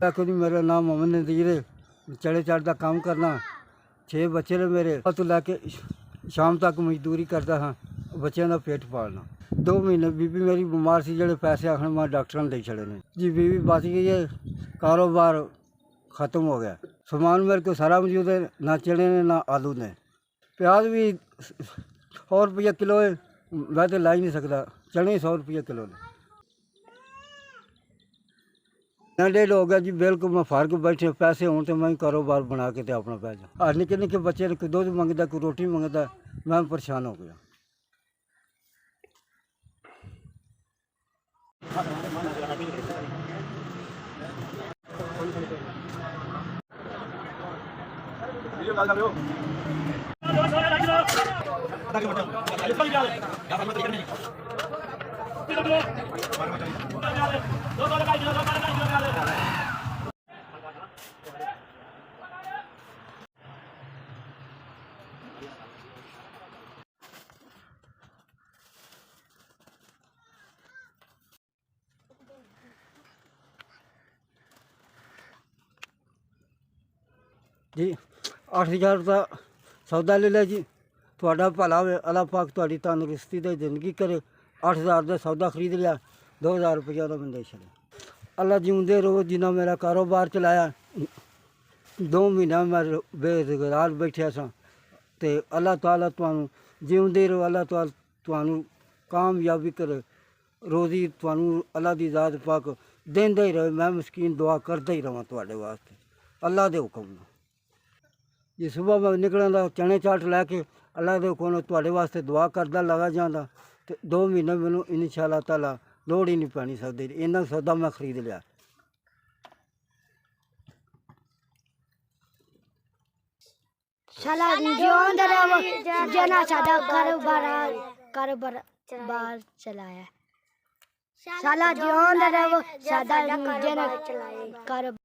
देखो जी, मेरा नाम मोहम्मद नज़ीर है। चढ़े चढ़ का काम करना, 6 बच्चे ने मेरे तो लैके शाम तक मजदूरी करता हाँ, बच्चों का पेट पालना। 2 महीने बीबी मेरी बीमार सी, जो पैसे आखने मैं डॉक्टर ने दे छड़े ने जी। बीबी बच गई है, कारोबार ख़त्म हो गया। सामान मेरे को सारा मौजूद है, ना चने ने ना आलू ने। प्याज भी 100 रुपये किलो है, मैं तो ला ही नहीं सकता। चने 100 रुपये किलो ने। 1.5 हो गया जी, बिल्कुल मैं फार्ग बैठे पैसे हों तो मैं कारोबार बना के तो अपना पै जाऊँ। निक्के निक्के बच्चे ने कोई दुध मंगता, कोई रोटी मंगता, मैं परेशान हो गया। जी 8000 का सौदा ले लिया जी। थोड़ा भला हो, अल्लाह पाक थोड़ी तंदुरुस्ती दे, जिंदगी करे। 8000 का सौदा खरीद लिया, 2000 रुपया का मैं दे छड़े। अल्लाह जींदे रहो, जिन्ना मेरा कारोबार चलाया। 2 महीना मैं बेरोजगार बैठा सा, तो अल्लाह ताला तुहानू जींदे रहो, अल्लाह ताला तुहानू कामयाबी करे, रोजी तुहानू अल्लाह दी ज़ात पाक देंदा ही रहे। मैं मस्कीन दुआ करता ही रहां तुहाडे वास्ते, अल्लाह दे हुक्म नाल। जी सुबह मैं निकलना चने चाट लैके अल्लाह के कोल तुहाडे वास्ते दुआ करदा लगा जांदा, तो 2 महीने मैनू इंशाअल्लाह ताला लोड़ ही नहीं पैनी सकदी। इन्ना सौदा मैं खरीद लिया। साला जोंदा रहो, जना सादा कारोबार चलाया। साला जोंदा रहो, सादा जना कारोबार